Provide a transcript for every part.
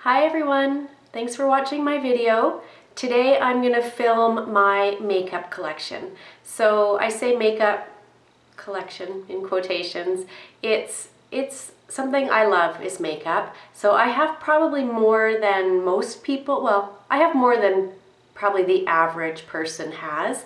Hi everyone, thanks for watching my video. Today I'm going to film my makeup collection. So I say makeup collection in quotations. It's something I love is makeup. So I have probably more than most people, well, I have more than probably the average person has,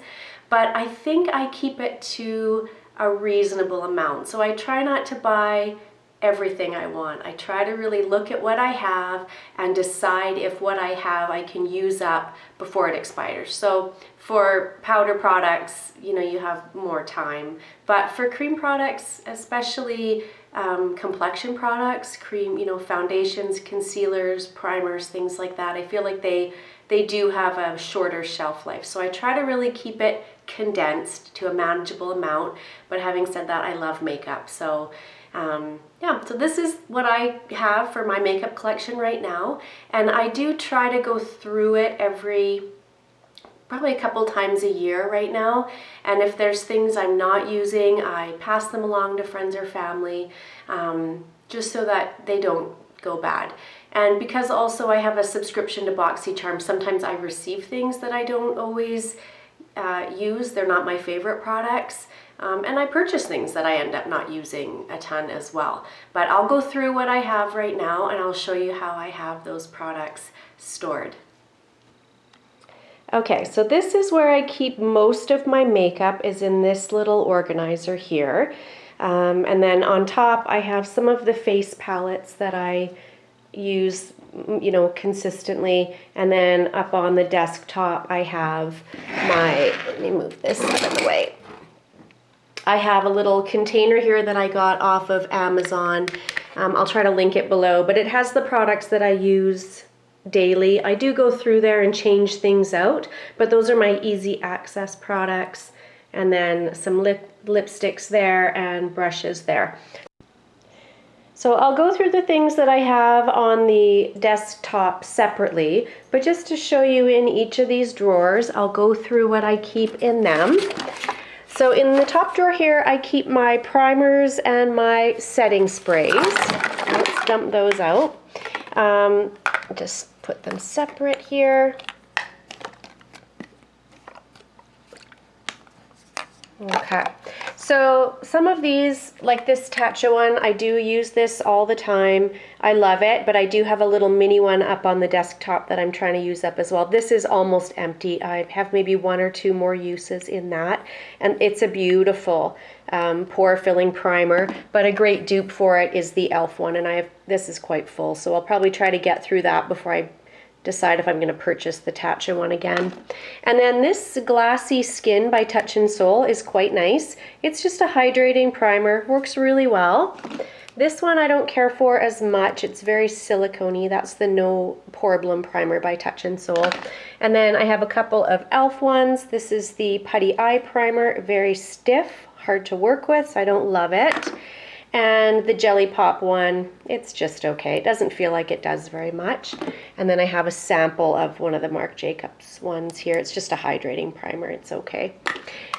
but I think I keep it to a reasonable amount. So I try not to buy everything I want. I try to really look at what I have and decide if what I have I can use up before it expires. So for powder products, you have more time. But for cream products, especially complexion products, cream, foundations, concealers, primers, things like that, I feel like they do have a shorter shelf life. So I try to really keep it condensed to a manageable amount. But having said that, I love makeup. So yeah, so this is what I have for my makeup collection right now. And I do try to go through it probably a couple times a year right now. And if there's things I'm not using, I pass them along to friends or family, just so that they don't go bad. And because also I have a subscription to BoxyCharm, sometimes I receive things that I don't always use. They're not my favorite products. And I purchase things that I end up not using a ton as well. But I'll go through what I have right now and I'll show you how I have those products stored. Okay, so this is where I keep most of my makeup, is in this little organizer here. And then on top I have some of the face palettes that I use consistently, and then up on the desktop I have let me move this out of the way. I have a little container here that I got off of Amazon. I'll try to link it below, but it has the products that I use daily. I do go through there and change things out, but those are my easy access products, and then some lipsticks there and brushes there. So I'll go through the things that I have on the desktop separately, but just to show you in each of these drawers, I'll go through what I keep in them. So in the top drawer here, I keep my primers and my setting sprays. Let's dump those out. Just put them separate here. Okay, so some of these, like this Tatcha one, I do use this all the time. I love it, but I do have a little mini one up on the desktop that I'm trying to use up as well. This is almost empty. I have maybe one or two more uses in that, and it's a beautiful pore filling primer, but a great dupe for it is the e.l.f. one, and this is quite full, so I'll probably try to get through that before I decide if I'm going to purchase the Tatcha one again. And then this Glassy Skin by Touch in Sol is quite nice. It's just a hydrating primer, works really well. This one I don't care for as much. It's very silicone-y. That's the No Problem Primer by Touch in Sol. And then I have a couple of e.l.f. ones. This is the Putty Eye Primer, very stiff, hard to work with, so I don't love it. And the Jelly Pop one, it's just okay. It doesn't feel like it does very much. And then I have a sample of one of the Marc Jacobs ones here. It's just a hydrating primer, it's okay.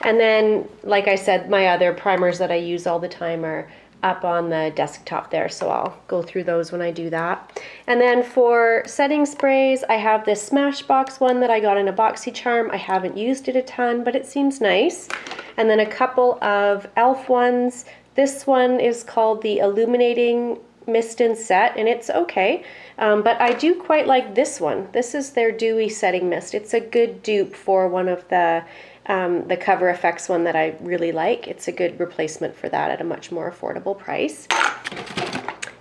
And then, like I said, my other primers that I use all the time are up on the desktop there, so I'll go through those when I do that. And then for setting sprays, I have this Smashbox one that I got in a BoxyCharm. I haven't used it a ton, but it seems nice. And then a couple of e.l.f. ones. This one is called the Illuminating Mist and Set, and it's okay, but I do quite like this one. This is their Dewy Setting Mist. It's a good dupe for one of the Cover FX one that I really like. It's a good replacement for that at a much more affordable price.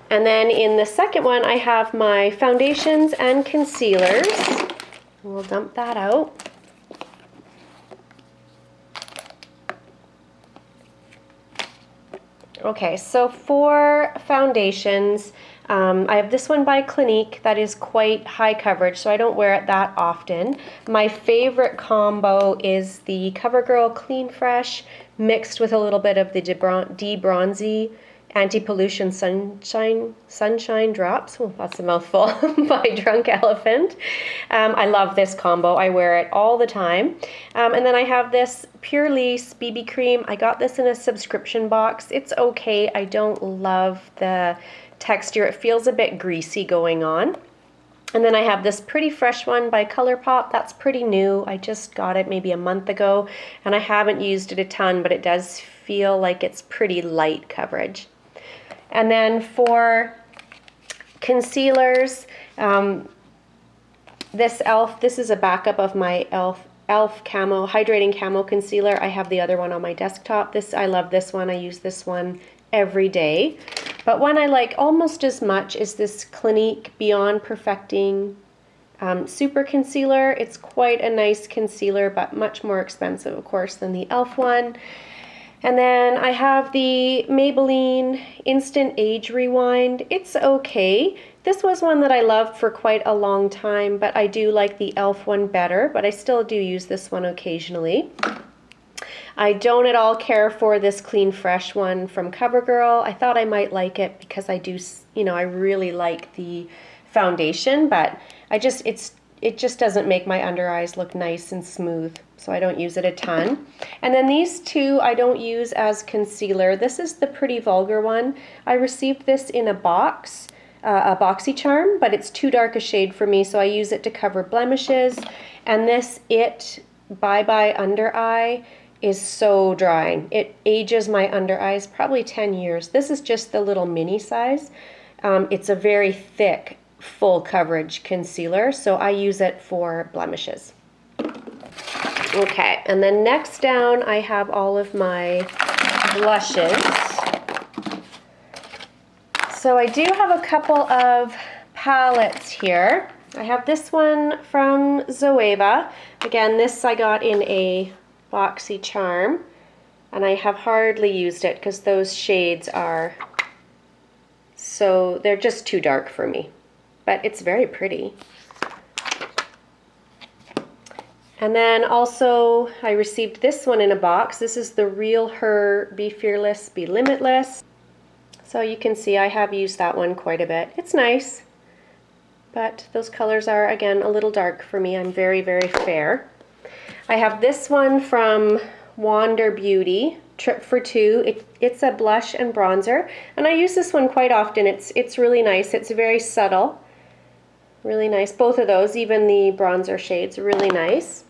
And then in the second one, I have my foundations and concealers. We'll dump that out. Okay, so for foundations, I have this one by Clinique that is quite high coverage, so I don't wear it that often. My favorite combo is the CoverGirl Clean Fresh mixed with a little bit of the De-Bronzy Anti-Pollution Sunshine Drops. Oh, that's a mouthful. By Drunk Elephant. I love this combo. I wear it all the time. And then I have this Pure Lease BB Cream. I got this in a subscription box. It's okay. I don't love the texture. It feels a bit greasy going on. And then I have this Pretty Fresh one by ColourPop. That's pretty new. I just got it maybe a month ago, and I haven't used it a ton, but it does feel like it's pretty light coverage. And then for concealers, this is a backup of my e.l.f. Camo Hydrating Camo Concealer. I have the other one on my desktop. I love this one. I use this one every day. But one I like almost as much is this Clinique Beyond Perfecting Super Concealer. It's quite a nice concealer, but much more expensive, of course, than the e.l.f. one. And then I have the Maybelline Instant Age Rewind. It's okay. This was one that I loved for quite a long time, but I do like the e.l.f. one better, but I still do use this one occasionally. I don't at all care for this Clean Fresh one from CoverGirl. I thought I might like it because I do, I really like the foundation, but it just doesn't make my under eyes look nice and smooth, so I don't use it a ton. And then these two I don't use as concealer. This is the Pretty Vulgar one. I received this in a box, a BoxyCharm, but it's too dark a shade for me, so I use it to cover blemishes. And this Bye Bye Under Eye is so drying. It ages my under eyes probably 10 years. This is just the little mini size. It's a very thick, full coverage concealer, so I use it for blemishes. Okay, and then next down I have all of my blushes. So I do have a couple of palettes here. I have this one from Zoeva. Again, this I got in a BoxyCharm, and I have hardly used it because those shades they're just too dark for me, but it's very pretty. And then also I received this one in a box. This is the Real Her Be Fearless, Be Limitless. So you can see I have used that one quite a bit. It's nice, but those colors are, again, a little dark for me. I'm very, very fair. I have this one from Wander Beauty, Trip for Two. It's a blush and bronzer, and I use this one quite often. It's really nice. It's very subtle, really nice. Both of those, even the bronzer shades, really nice.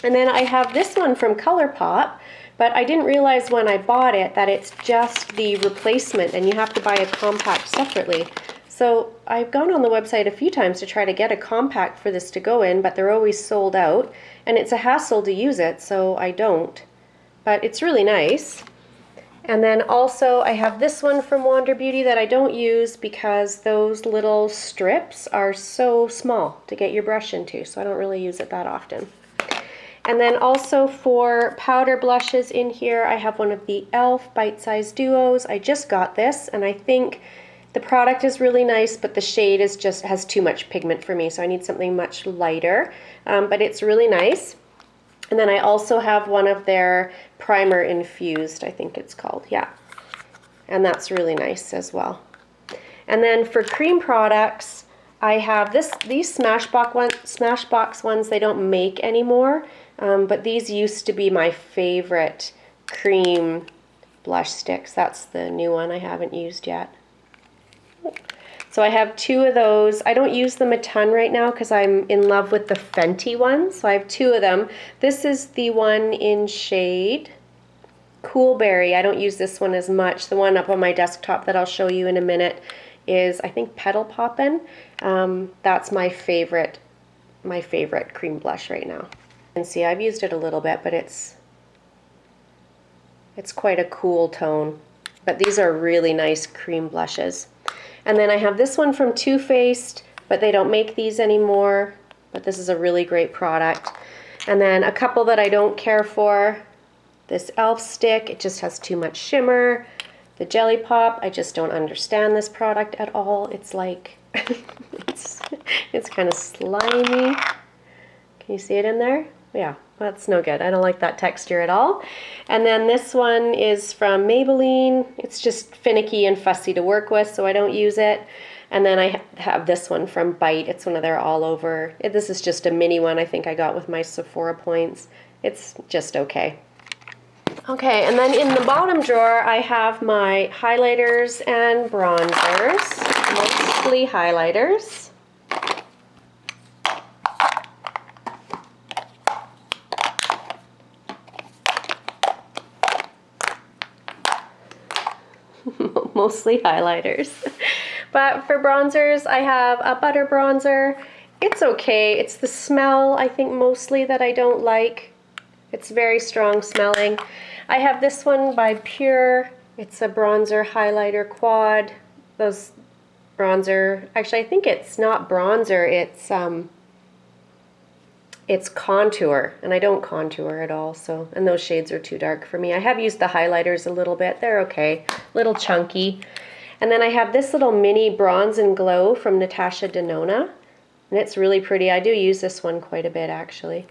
And then I have this one from ColourPop, but I didn't realize when I bought it that it's just the replacement, and you have to buy a compact separately. So I've gone on the website a few times to try to get a compact for this to go in, but they're always sold out, and it's a hassle to use it, so I don't. But it's really nice. And then also I have this one from Wander Beauty that I don't use because those little strips are so small to get your brush into, so I don't really use it that often. And then also for powder blushes in here, I have one of the e.l.f. Bite Size Duos. I just got this, and I think the product is really nice, but the shade has too much pigment for me, so I need something much lighter. But it's really nice. And then I also have one of their Primer Infused, I think it's called, yeah. And that's really nice as well. And then for cream products, I have these Smashbox ones they don't make anymore, but these used to be my favorite cream blush sticks. That's the new one I haven't used yet. So I have two of those. I don't use them a ton right now because I'm in love with the Fenty ones. So I have two of them. This is the one in shade Cool Berry. I don't use this one as much. The one up on my desktop that I'll show you in a minute is, I think, Petal Poppin'. That's my favorite cream blush right now. And see, I've used it a little bit, but it's quite a cool tone. But these are really nice cream blushes. And then I have this one from Too Faced, but they don't make these anymore, but this is a really great product. And then a couple that I don't care for, this e.l.f. stick, it just has too much shimmer. The Jelly Pop, I just don't understand this product at all. It's like, it's kind of slimy. Can you see it in there? Yeah, that's no good. I don't like that texture at all. And then this one is from Maybelline. It's just finicky and fussy to work with, so I don't use it. And then I have this one from Bite. It's one of their all over. This is just a mini one I think I got with my Sephora points. It's just okay. Okay, and then in the bottom drawer I have my highlighters and bronzers, mostly highlighters. mostly highlighters. But for bronzers, I have a butter bronzer. It's okay. It's the smell, I think, mostly that I don't like. It's very strong smelling. I have this one by Pure. It's a bronzer highlighter quad. Those bronzer, actually I think it's not bronzer, it's contour, and I don't contour at all, so, and those shades are too dark for me. I have used the highlighters a little bit. They're okay, little chunky. And then I have this little mini Bronze and Glow from Natasha Denona, and it's really pretty. I do use this one quite a bit, actually.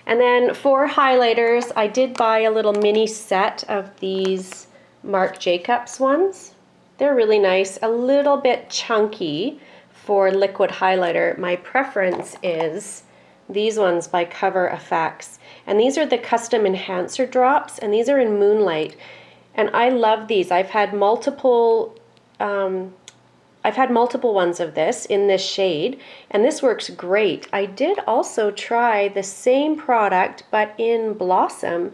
And then for highlighters, I did buy a little mini set of these Marc Jacobs ones. They're really nice, a little bit chunky for liquid highlighter. My preference is these ones by Cover Effects. And these are the custom enhancer drops, and these are in Moonlight. And I love these. I've had multiple ones of this in this shade, and this works great. I did also try the same product, but in Blossom,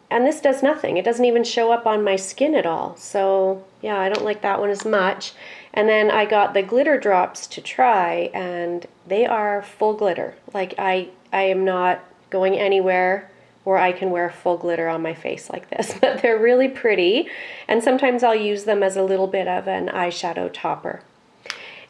and this does nothing. It doesn't even show up on my skin at all. So yeah, I don't like that one as much. And then I got the glitter drops to try, and they are full glitter. Like I am not going anywhere where I can wear full glitter on my face like this, but they're really pretty. And sometimes I'll use them as a little bit of an eyeshadow topper.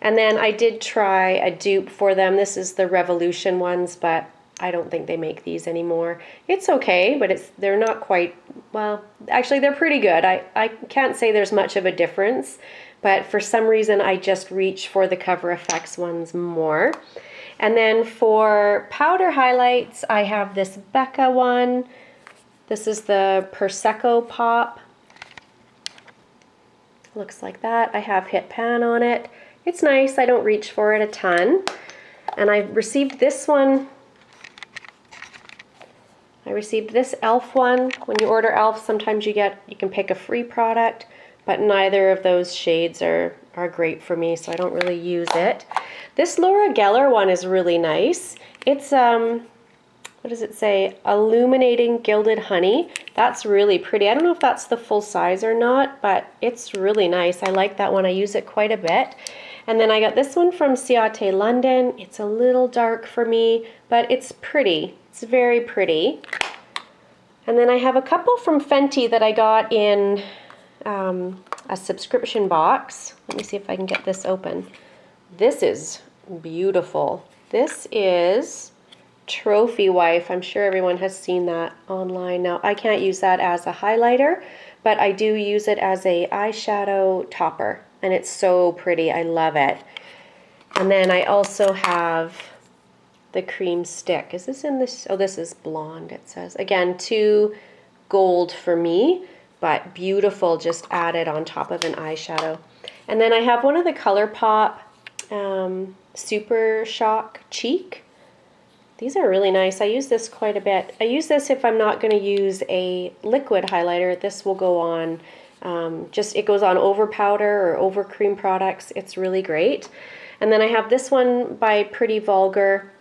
And then I did try a dupe for them. This is the Revolution ones, but I don't think they make these anymore. It's okay, but they're not quite, well, actually they're pretty good. I can't say there's much of a difference, but for some reason I just reach for the Cover Effects ones more. And then for powder highlights, I have this Becca one. This is the Prosecco Pop. Looks like that. I have Hit Pan on it. It's nice. I don't reach for it a ton. And I received this one. I received this e.l.f. one. When you order e.l.f., sometimes you can pick a free product, but neither of those shades are great for me, so I don't really use it. This Laura Geller one is really nice. It's, what does it say? Illuminating Gilded Honey. That's really pretty. I don't know if that's the full size or not, but it's really nice. I like that one. I use it quite a bit. And then I got this one from Ciate London. It's a little dark for me, but it's pretty. It's very pretty. And then I have a couple from Fenty that I got in a subscription box. Let me see if I can get this open. This is beautiful. This is Trophy Wife. I'm sure everyone has seen that online. Now, I can't use that as a highlighter, but I do use it as a eyeshadow topper, and it's so pretty. I love it. And then I also have the cream stick. Is this in this? Oh, this is blonde, it says. Again, too gold for me, but beautiful, just added on top of an eyeshadow. And then I have one of the ColourPop Super Shock Cheek. These are really nice. I use this quite a bit. I use this if I'm not going to use a liquid highlighter. This will go on, it goes on over powder or over cream products. It's really great. And then I have this one by Pretty Vulgar.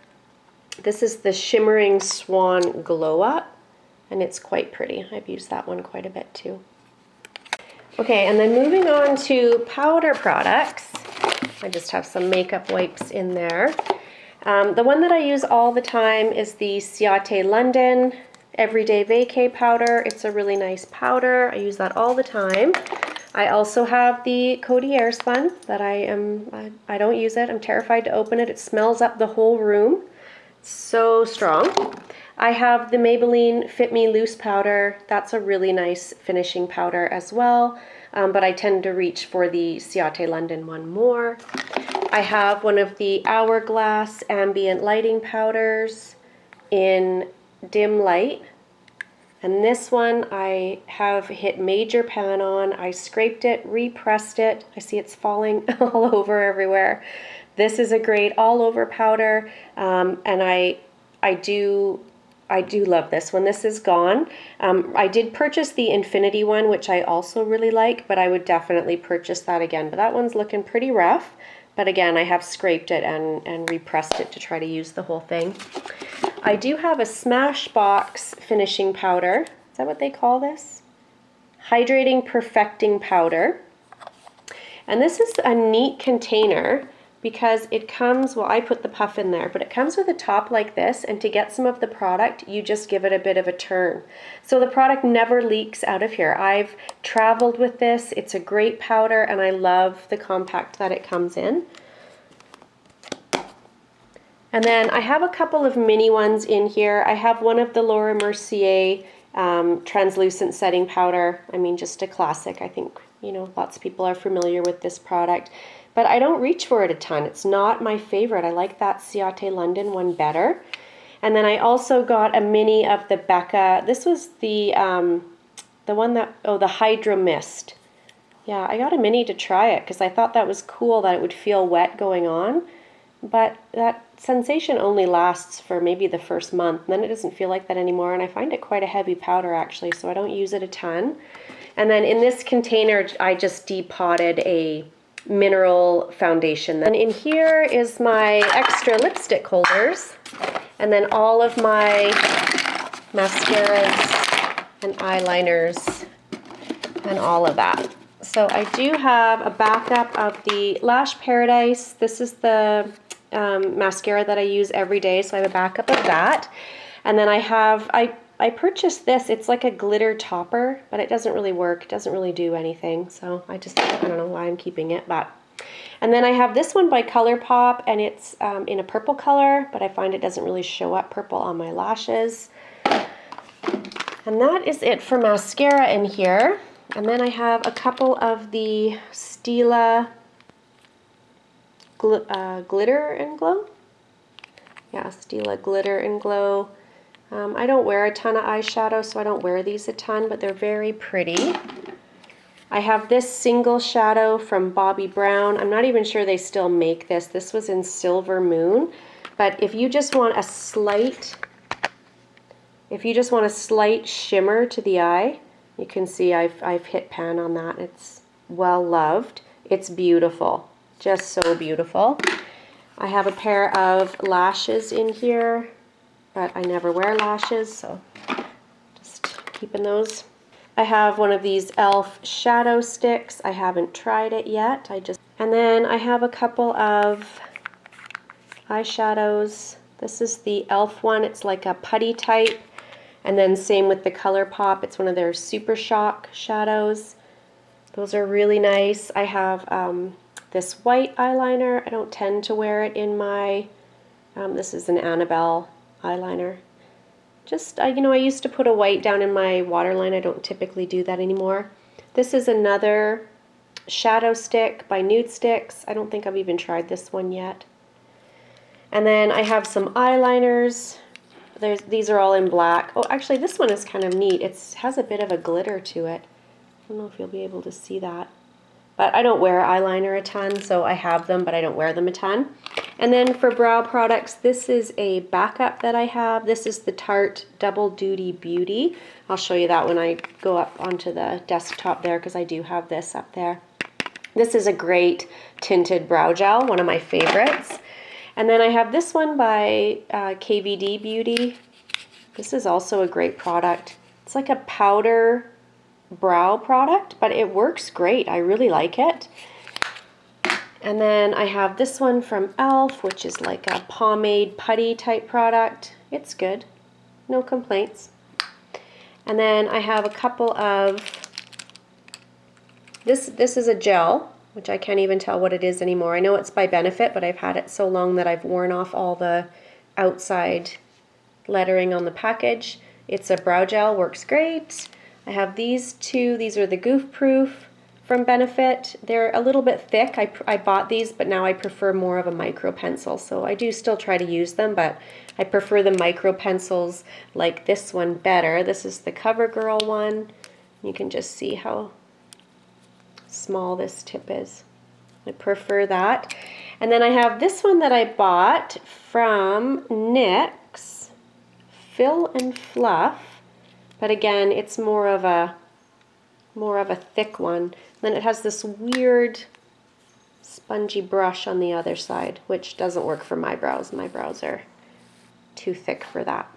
This is the Shimmering Swan Glow Up, and it's quite pretty. I've used that one quite a bit too. Okay, and then moving on to powder products. I just have some makeup wipes in there. The one that I use all the time is the Ciate London Everyday Vacay powder. It's a really nice powder. I use that all the time. I also have the Coty Airspun that I don't use it. I'm terrified to open it. It smells up the whole room. It's so strong. I have the Maybelline Fit Me Loose powder. That's a really nice finishing powder as well, but I tend to reach for the Ciate London one more. I have one of the Hourglass Ambient Lighting powders in Dim Light. And this one I have hit Major Pan on. I scraped it, repressed it. I see it's falling all over everywhere. This is a great all-over powder, and I do love this one. This is gone. I did purchase the Infinity one, which I also really like, but I would definitely purchase that again. But that one's looking pretty rough. But again, I have scraped it and repressed it to try to use the whole thing. I do have a Smashbox finishing powder. Is that what they call this? Hydrating Perfecting Powder. And this is a neat container because it comes, well, I put the puff in there, but it comes with a top like this, and to get some of the product, you just give it a bit of a turn. So the product never leaks out of here. I've traveled with this. It's a great powder, and I love the compact that it comes in. And then I have a couple of mini ones in here. I have one of the Laura Mercier translucent setting powder. I mean, just a classic. I think, you know, lots of people are familiar with this product. But I don't reach for it a ton. It's not my favorite. I like that Ciate London one better. And then I also got a mini of the Becca. This was the one that, oh, the Hydro Mist. Yeah, I got a mini to try it because I thought that was cool that it would feel wet going on. But that sensation only lasts for maybe the first month. And then it doesn't feel like that anymore. And I find it quite a heavy powder actually, so I don't use it a ton. And then in this container, I just depotted a mineral foundation. And in here is my extra lipstick holders, and then all of my mascaras and eyeliners and all of that. So I do have a backup of the Lash Paradise. This is the mascara that I use every day, so I have a backup of that. And then I purchased this. It's like a glitter topper, but it doesn't really work. It doesn't really do anything. So I don't know why I'm keeping it. But and then I have this one by ColourPop, and it's in a purple color, but I find it doesn't really show up purple on my lashes. And that is it for mascara in here. And then I have a couple of the Stila Glitter and Glow. Yeah, Stila Glitter and Glow. I don't wear a ton of eyeshadow, so I don't wear these a ton, but they're very pretty. I have this single shadow from Bobbi Brown. I'm not even sure they still make this. This was in Silver Moon. But if you just want a slight shimmer to the eye, you can see I've hit pan on that. It's well loved. It's beautiful, just so beautiful. I have a pair of lashes in here, but I never wear lashes, so just keeping those. I have one of these e.l.f. shadow sticks. I haven't tried it yet. And then I have a couple of eyeshadows. This is the e.l.f. one. It's like a putty type. And then same with the ColourPop. It's one of their Super Shock shadows. Those are really nice. I have this white eyeliner. I don't tend to wear it in my, this is an Annabelle eyeliner. Just, I used to put a white down in my waterline. I don't typically do that anymore. This is another shadow stick by Nude Sticks. I don't think I've even tried this one yet. And then I have some eyeliners. These are all in black. Oh, actually this one is kind of neat. It has a bit of a glitter to it. I don't know if you'll be able to see that. But I don't wear eyeliner a ton, so I have them, but I don't wear them a ton. And then for brow products, this is a backup that I have. This is the Tarte Double Duty Beauty. I'll show you that when I go up onto the desktop there, because I do have this up there. This is a great tinted brow gel, one of my favorites. And then I have this one by KVD Beauty. This is also a great product. It's like a powder brow product, but it works great. I really like it. And then I have this one from e.l.f., which is like a pomade putty type product. It's good. No complaints. And then I have a couple of, this is a gel, which I can't even tell what it is anymore. I know it's by Benefit, but I've had it so long that I've worn off all the outside lettering on the package. It's a brow gel, works great. I have these two. These are the Goof Proof from Benefit. They're a little bit thick. I bought these, but now I prefer more of a micro pencil. So I do still try to use them, but I prefer the micro pencils like this one better. This is the CoverGirl one. You can just see how small this tip is. I prefer that. And then I have this one that I bought from NYX, Fill and Fluff. But again, it's more of a thick one. Then it has this weird spongy brush on the other side, which doesn't work for my brows. My brows are too thick for that.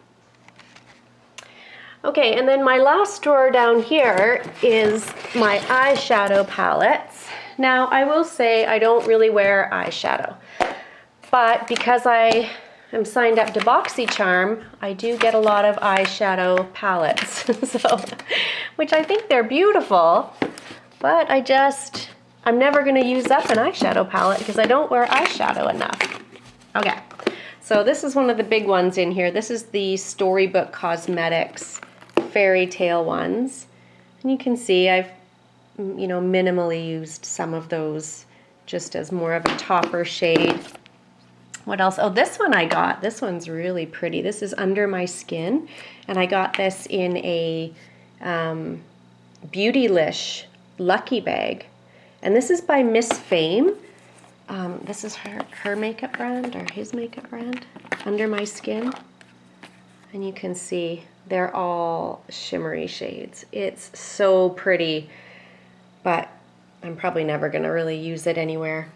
Okay, and then my last drawer down here is my eyeshadow palettes. Now, I will say I don't really wear eyeshadow, but because I am signed up to BoxyCharm, I do get a lot of eyeshadow palettes, so, which I think they're beautiful, but I'm never gonna use up an eyeshadow palette because I don't wear eyeshadow enough. Okay, so this is one of the big ones in here. This is the Storybook Cosmetics fairy tale ones, and you can see I've minimally used some of those just as more of a topper shade. What else? Oh, this one I got. This one's really pretty. This is Under My Skin, and I got this in a Beautylish Lucky Bag, and this is by Miss Fame. This is her makeup brand, or his makeup brand, Under My Skin, and you can see they're all shimmery shades. It's so pretty, but I'm probably never going to really use it anywhere.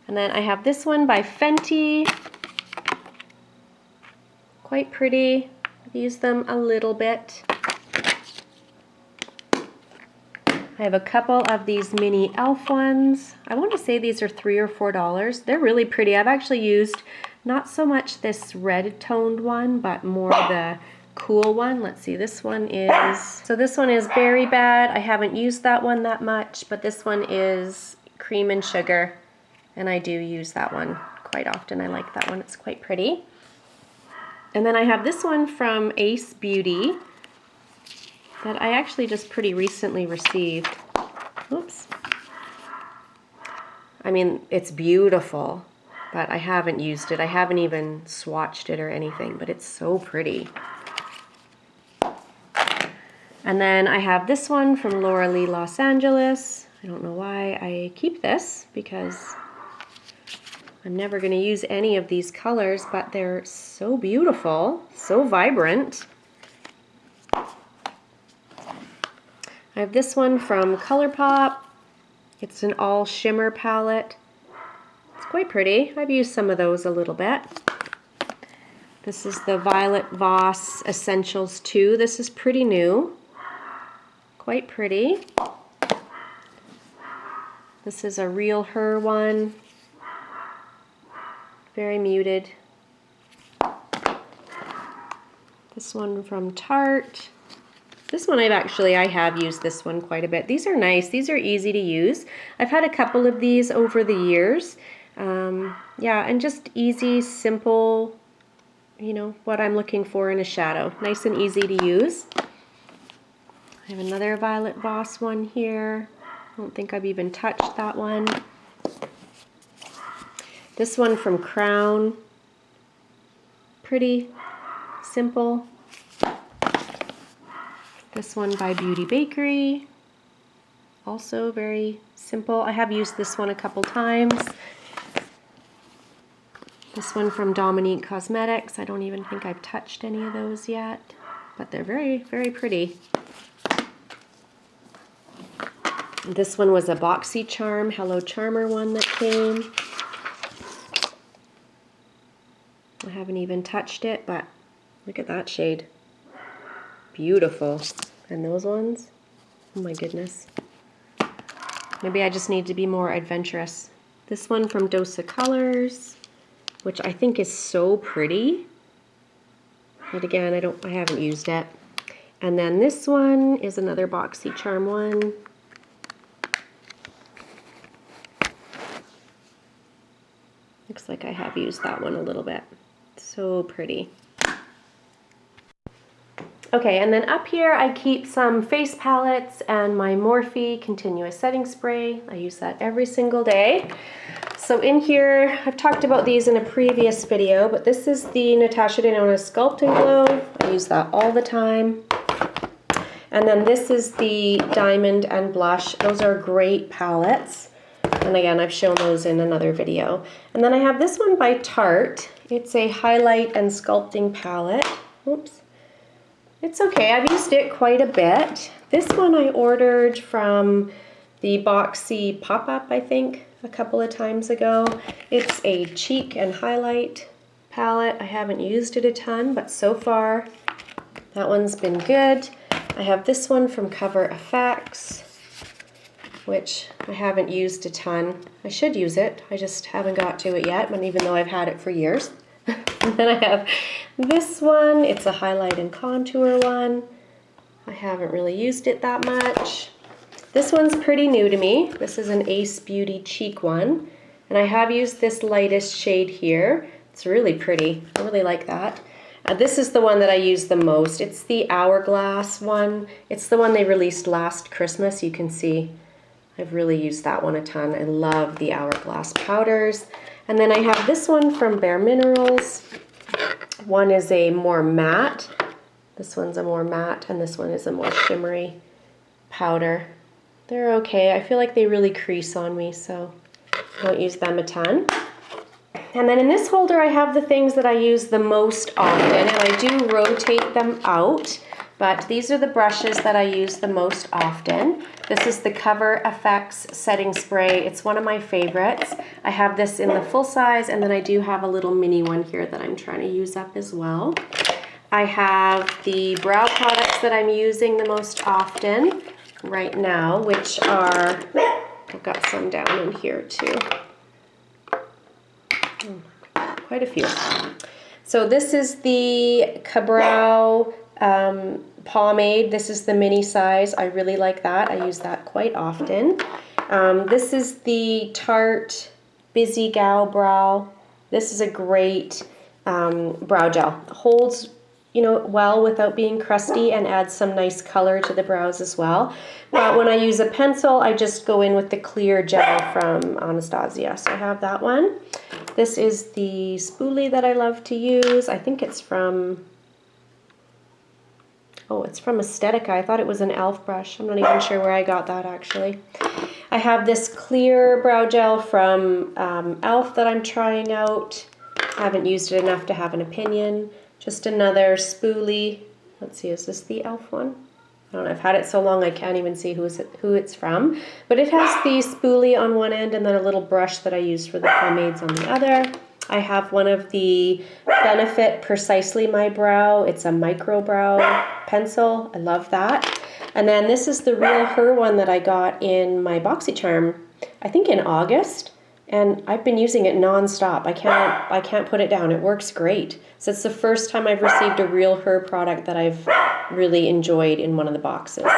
And then I have this one by Fenty. Quite pretty. I've used them a little bit. I have a couple of these mini e.l.f. ones. I want to say these are $3 or $4. They're really pretty. I've actually used not so much this red toned one, but more the cool one. Let's see, this one is Berry Bad. I haven't used that one that much, but this one is Cream and Sugar, and I do use that one quite often. I like that one. It's quite pretty. And then I have this one from Ace Beauty that I actually just pretty recently received. Oops. I mean, it's beautiful, but I haven't used it. I haven't even swatched it or anything, but it's so pretty. And then I have this one from Laura Lee Los Angeles. I don't know why I keep this, because I'm never going to use any of these colors, but they're so beautiful, so vibrant. I have this one from ColourPop. It's an all shimmer palette. It's quite pretty. I've used some of those a little bit. This is the Violet Voss Essentials 2. This is pretty new. Quite pretty. This is a Real Her one. Very muted. This one from Tarte. This one I have used this one quite a bit. These are nice. These are easy to use. I've had a couple of these over the years. Yeah, and just easy, simple, what I'm looking for in a shadow. Nice and easy to use. I have another Violet Voss one here. I don't think I've even touched that one. This one from Crown. Pretty simple. This one by Beauty Bakery. Also very simple. I have used this one a couple times. This one from Dominique Cosmetics. I don't even think I've touched any of those yet, but they're very, very pretty. This one was a BoxyCharm Hello Charmer one that came. I haven't even touched it, but look at that shade. Beautiful. And those ones, oh my goodness. Maybe I just need to be more adventurous. This one from Dose of Colors, which I think is so pretty. But again, I haven't used it. And then this one is another BoxyCharm one. Looks like I have used that one a little bit. So pretty. Okay, and then up here I keep some face palettes and my Morphe Continuous Setting Spray. I use that every single day. So in here, I've talked about these in a previous video, but this is the Natasha Denona Sculpt and Glow. I use that all the time. And then this is the Diamond and Blush. Those are great palettes. And again, I've shown those in another video. And then I have this one by Tarte. It's a highlight and sculpting palette. Oops. It's okay, I've used it quite a bit. This one I ordered from the Boxy pop-up, I think, a couple of times ago. It's a cheek and highlight palette. I haven't used it a ton, but so far That one's been good. I have this one from Cover FX, which I haven't used a ton. I should use it, I just haven't got to it yet, even though I've had it for years. And then I have this one, it's a highlight and contour one. I haven't really used it that much. This one's pretty new to me. This is an Ace Beauty Cheek one. And I have used this lightest shade here. It's really pretty, I really like that. This is the one that I use the most. It's the Hourglass one. It's the one they released last Christmas. You can see I've really used that one a ton. I love the Hourglass powders. And then I have this one from Bare Minerals. One is a more matte. This one's a more matte, and this one is a more shimmery powder. They're okay. I feel like they really crease on me, so I don't use them a ton. And then in this holder, I have the things that I use the most often, and I do rotate them out, but these are the brushes that I use the most often. This is the Cover FX setting spray. It's one of my favorites. I have this in the full size, and then I do have a little mini one here that I'm trying to use up as well. I have the brow products that I'm using the most often right now, which are, I've got some down in here too. Quite a few. So this is the Ka-Brow pomade. This is the mini size. I really like that. I use that quite often. This is the Tarte Busy Gal Brow. This is a great brow gel. Holds, you know, well without being crusty and adds some nice color to the brows as well. But when I use a pencil, I just go in with the clear gel from Anastasia. So I have that one. This is the spoolie that I love to use. I think it's from, oh, it's from Aesthetica. I thought it was an e.l.f. brush. I'm not even sure where I got that actually. I have this clear brow gel from e.l.f. that I'm trying out. I haven't used it enough to have an opinion. Just another spoolie. Let's see, is this the e.l.f. one? I don't know, I've had it so long I can't even see who it's from. But it has the spoolie on one end and then a little brush that I use for the pomades on the other. I have one of the Benefit Precisely My Brow. It's a micro brow pencil. I love that. And then this is the Real Her one that I got in my BoxyCharm, I think in August. And I've been using it non-stop. I can't put it down. It works great. So it's the first time I've received a Real Her product that I've really enjoyed in one of the boxes.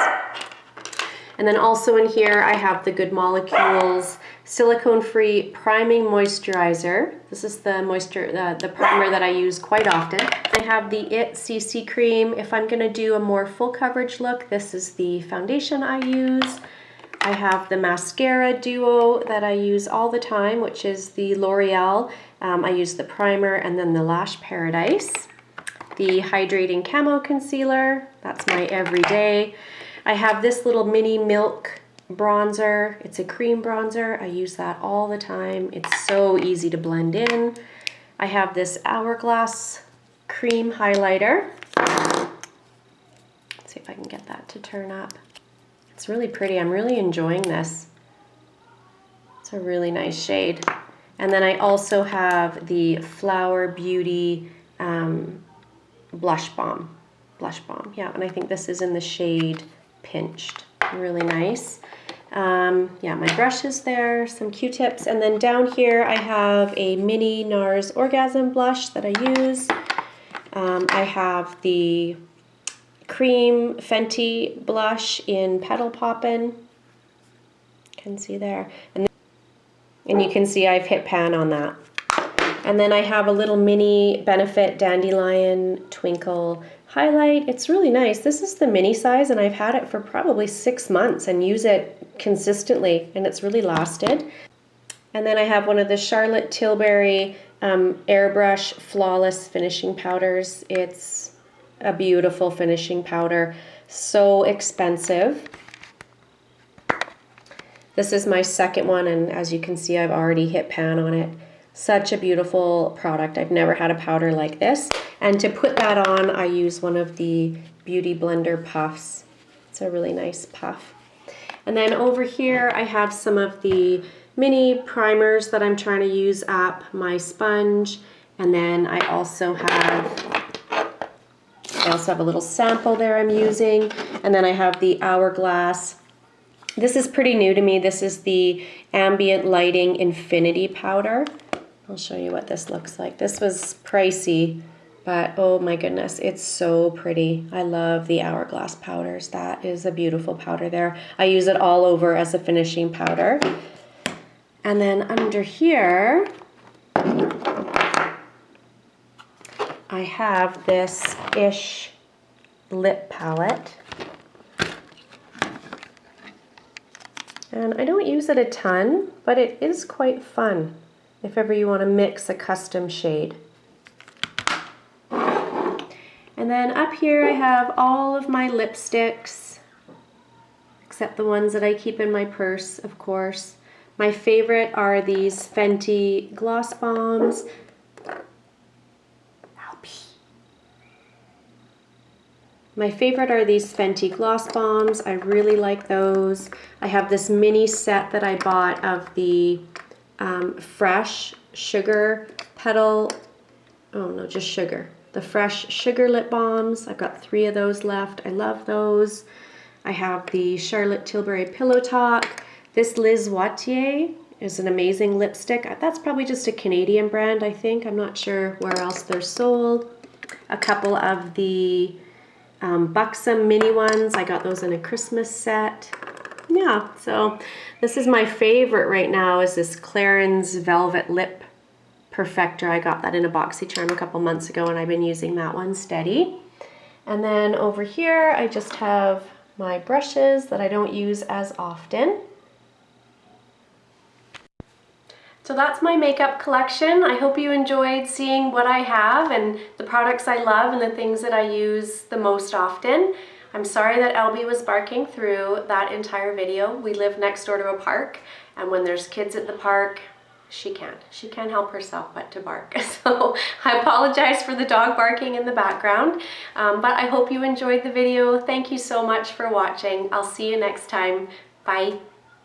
And then also in here I have the Good Molecules silicone-free priming moisturizer. This is the primer that I use quite often. I have the IT CC cream. If I'm going to do a more full coverage look, this is the foundation I use. I have the mascara duo that I use all the time, which is the L'Oreal. I use the primer and then the Lash Paradise. The Hydrating Camo Concealer, that's my everyday. I have this little mini Milk bronzer. It's a cream bronzer. I use that all the time. It's so easy to blend in. I have this Hourglass cream highlighter. Let's see if I can get that to turn up. It's really pretty. I'm really enjoying this. It's a really nice shade. And then I also have the Flower Beauty blush balm. Yeah, and I think this is in the shade Pinched. Really nice. Yeah, my brush is there, some Q-tips, and then down here I have a mini NARS Orgasm blush that I use. I have the cream Fenty blush in Petal Poppin'. You can see there. And you can see I've hit pan on that. And then I have a little mini Benefit Dandelion Twinkle highlight. It's really nice. This is the mini size and I've had it for probably 6 months and use it consistently and it's really lasted. And then I have one of the Charlotte Tilbury Airbrush Flawless Finishing Powders. It's a beautiful finishing powder, so expensive. This is my second one and as you can see I've already hit pan on it. Such a beautiful product. I've never had a powder like this. And to put that on, I use one of the Beauty Blender puffs. It's a really nice puff. And then over here, I have some of the mini primers that I'm trying to use up, my sponge. And then I also have I also have a little sample there I'm using. And then I have the Hourglass. This is pretty new to me. This is the Ambient Lighting Infinity Powder. I'll show you what this looks like. This was pricey, but oh my goodness, it's so pretty. I love the Hourglass powders. That is a beautiful powder there. I use it all over as a finishing powder. And then under here, I have this Ish lip palette. And I don't use it a ton, but it is quite fun if ever you want to mix a custom shade. And then up here I have all of my lipsticks, except the ones that I keep in my purse, of course. My favorite are these Fenty Gloss Bombs. My favorite are these Fenty Gloss Bombs. I really like those. I have this mini set that I bought of the Fresh Sugar Petal, oh no, just Sugar. The Fresh Sugar Lip Balms. I've got 3 of those left. I love those. I have the Charlotte Tilbury Pillow Talk. This Liz Watier is an amazing lipstick. That's probably just a Canadian brand, I think. I'm not sure where else they're sold. A couple of the Buxom mini ones. I got those in a Christmas set. Yeah, so this is my favorite right now, is this Clarins Velvet Lip Perfector. I got that in a BoxyCharm a couple months ago, and I've been using that one steady. And then over here I just have my brushes that I don't use as often. So that's my makeup collection. I hope you enjoyed seeing what I have and the products I love and the things that I use the most often. I'm sorry that Elby was barking through that entire video. We live next door to a park, and when there's kids at the park, she can't help herself but to bark. So I apologize for the dog barking in the background, but I hope you enjoyed the video. Thank you so much for watching. I'll see you next time. Bye.